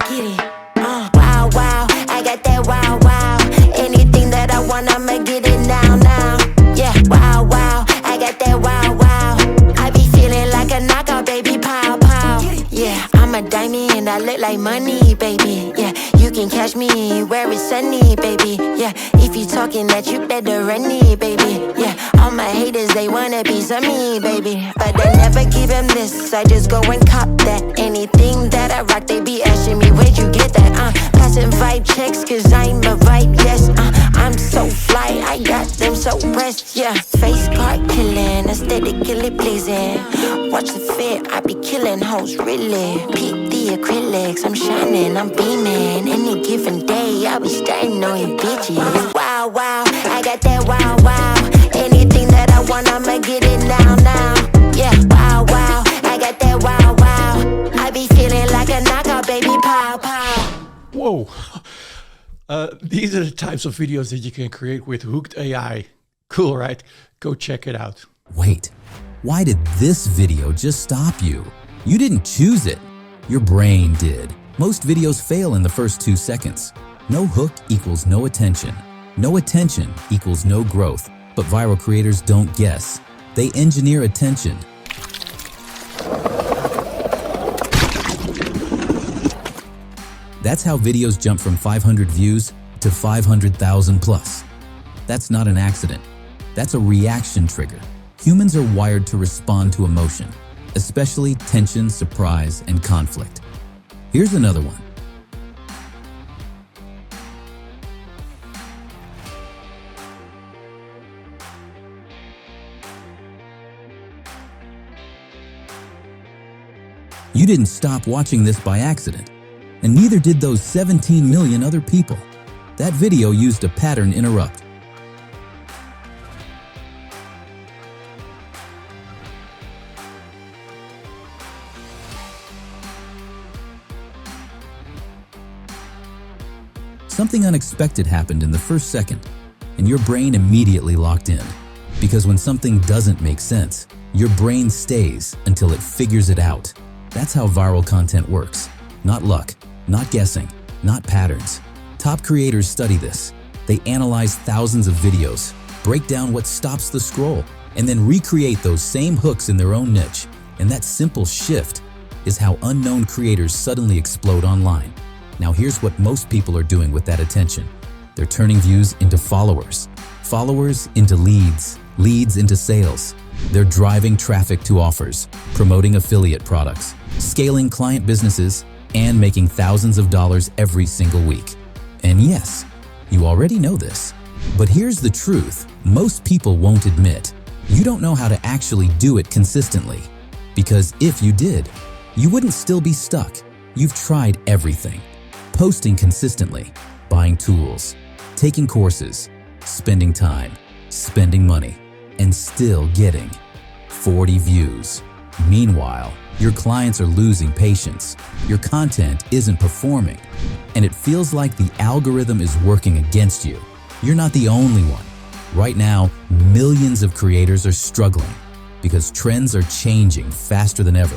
Get it. Wow, wow, I got that wow, wow. Anything that I want, I'ma get it now, now. Yeah, wow, wow, I got that wow, wow. I be feeling like a knockout, baby, pow, pow. Yeah, I'm a diamond, I look like money, baby. Yeah, you can catch me where it's sunny, baby. Yeah, if you talking that, you better run it, baby. Yeah, all my haters, they wanna be some me, baby. But I never give them this, I just go and cop that. Anything that I rock, they be asking me, where'd you get that? Passing vibe checks, cause I'm a vibe, yes. I'm so fly, I got them so pressed, yeah. Face card killing, aesthetically pleasing. Watch the fit, I be killing hoes, really. Peep the acrylics, I'm shining, I'm beaming. Any given day, I be starting on you bitches. Wow, wow, I got that wow, wow. Anything that I want, I'ma get it now, now. Yeah, wow, wow, I got that wow, wow. I be feeling like a knockout, baby, pow, pow. Whoa. These are the types of videos that you can create with HookedAI. Cool, right? Go check it out. Wait, why did this video just stop you? You didn't choose it. Your brain did. Most videos fail in the first 2 seconds. No hook equals no attention. No attention equals no growth. But viral creators don't guess. They engineer attention. That's how videos jump from 500 views to 500,000 plus. That's not an accident. That's a reaction trigger. Humans are wired to respond to emotion, especially tension, surprise, and conflict. Here's another one. You didn't stop watching this by accident. And neither did those 17 million other people. That video used a pattern interrupt. Something unexpected happened in the first second, and your brain immediately locked in. Because when something doesn't make sense, your brain stays until it figures it out. That's how viral content works. Not luck. Not guessing, not patterns. Top creators study this. They analyze thousands of videos, break down what stops the scroll, and then recreate those same hooks in their own niche. And that simple shift is how unknown creators suddenly explode online. Now here's what most people are doing with that attention. They're turning views into followers, followers into leads, leads into sales. They're driving traffic to offers, promoting affiliate products, scaling client businesses, and making thousands of dollars every single week. And yes, you already know this. But here's the truth most people won't admit. You don't know how to actually do it consistently. Because if you did, you wouldn't still be stuck. You've tried everything. Posting consistently, buying tools, taking courses, spending time, spending money, and still getting 40 views. Meanwhile, your clients are losing patience, your content isn't performing, and it feels like the algorithm is working against you. You're not the only one. Right now, millions of creators are struggling because trends are changing faster than ever.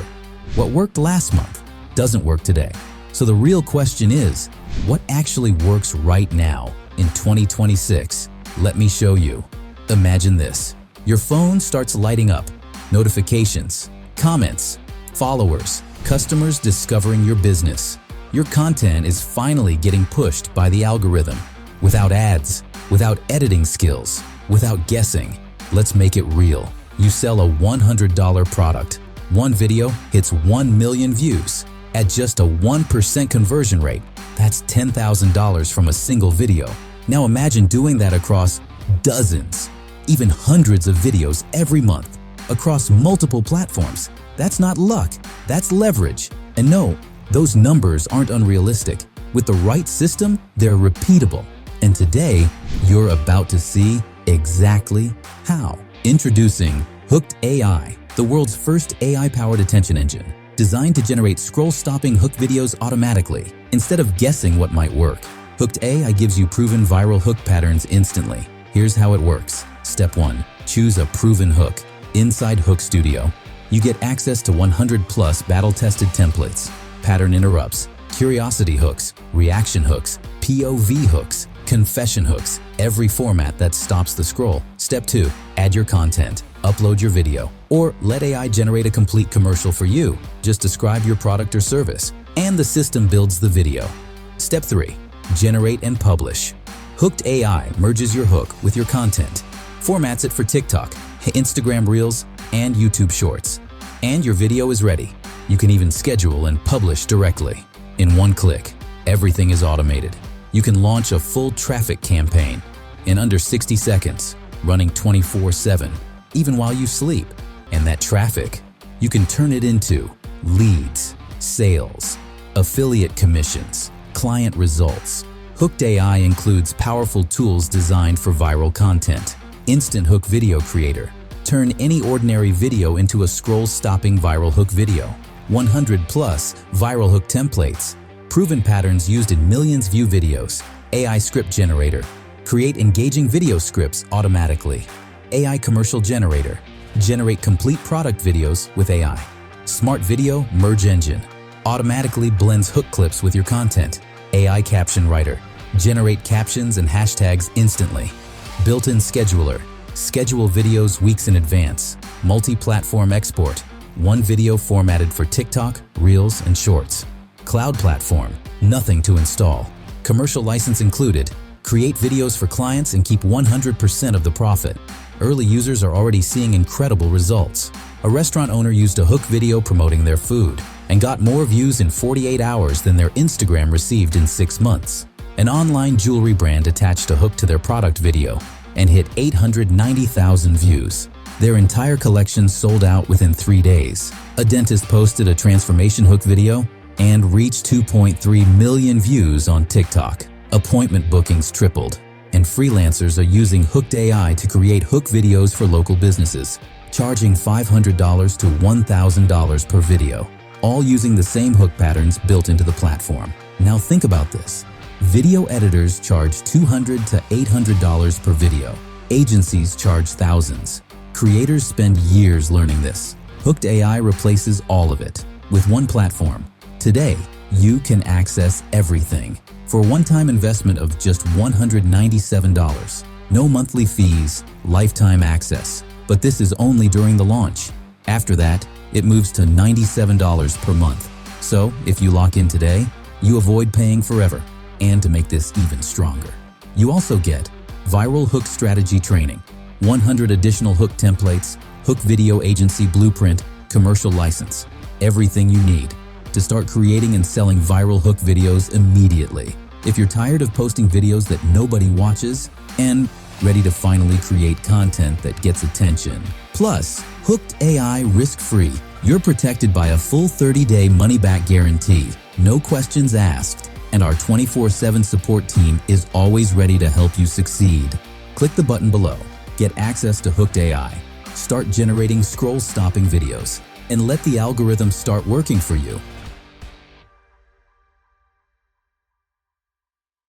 What worked last month doesn't work today. So the real question is, what actually works right now in 2026? Let me show you. Imagine this. Your phone starts lighting up. Notifications, comments, followers, customers discovering your business. Your content is finally getting pushed by the algorithm. Without ads, without editing skills, without guessing. Let's make it real. You sell a $100 product. One video hits 1 million views. At just a 1% conversion rate, that's $10,000 from a single video. Now imagine doing that across dozens, even hundreds of videos every month, across multiple platforms. That's not luck, that's leverage. And no, those numbers aren't unrealistic. With the right system, they're repeatable. And today, you're about to see exactly how. Introducing HookedAI, the world's first AI-powered attention engine, designed to generate scroll-stopping hook videos automatically, instead of guessing what might work. HookedAI gives you proven viral hook patterns instantly. Here's how it works. Step 1. Choose a proven hook. Inside Hook Studio, you get access to 100+ battle-tested templates, pattern interrupts, curiosity hooks, reaction hooks, POV hooks, confession hooks, every format that stops the scroll. Step 2, add your content. Upload your video, or let AI generate a complete commercial for you. Just describe your product or service, and the system builds the video. Step 3, generate and publish. HookedAI merges your hook with your content, formats it for TikTok, Instagram Reels, and YouTube Shorts. And your video is ready. You can even schedule and publish directly. In one click, everything is automated. You can launch a full traffic campaign in under 60 seconds, running 24/7, even while you sleep. And that traffic, you can turn it into leads, sales, affiliate commissions, client results. HookedAI includes powerful tools designed for viral content. Instant Hook Video Creator. Turn any ordinary video into a scroll-stopping viral hook video. 100+ viral hook templates. Proven patterns used in millions view videos. AI Script Generator. Create engaging video scripts automatically. AI Commercial Generator. Generate complete product videos with AI. Smart Video Merge Engine. Automatically blends hook clips with your content. AI Caption Writer. Generate captions and hashtags instantly. Built-in Scheduler. Schedule videos weeks in advance. Multi-platform export. One video formatted for TikTok, Reels, and Shorts. Cloud platform. Nothing to install. Commercial license included. Create videos for clients and keep 100% of the profit. Early users are already seeing incredible results. A restaurant owner used a hook video promoting their food and got more views in 48 hours than their Instagram received in 6 months. An online jewelry brand attached a hook to their product video and hit 890,000 views. Their entire collection sold out within 3 days. A dentist posted a transformation hook video and reached 2.3 million views on TikTok. Appointment bookings tripled, and freelancers are using HookedAI to create hook videos for local businesses, charging $500 to $1,000 per video, all using the same hook patterns built into the platform. Now think about this. Video editors charge $200 to $800 per video. Agencies charge thousands. Creators spend years learning this. HookedAI replaces all of it with one platform. Today, you can access everything for a one-time investment of just $197. No monthly fees, lifetime access. But this is only during the launch. After that, it moves to $97 per month. So if you lock in today, you avoid paying forever. And to make this even stronger, you also get viral hook strategy training, 100 additional hook templates, hook video agency blueprint, commercial license, everything you need to start creating and selling viral hook videos immediately. If you're tired of posting videos that nobody watches and ready to finally create content that gets attention. Plus, HookedAI risk-free. You're protected by a full 30-day money-back guarantee, no questions asked, and our 24/7 support team is always ready to help you succeed. Click the button below. Get access to HookedAI. Start generating scroll-stopping videos and let the algorithm start working for you.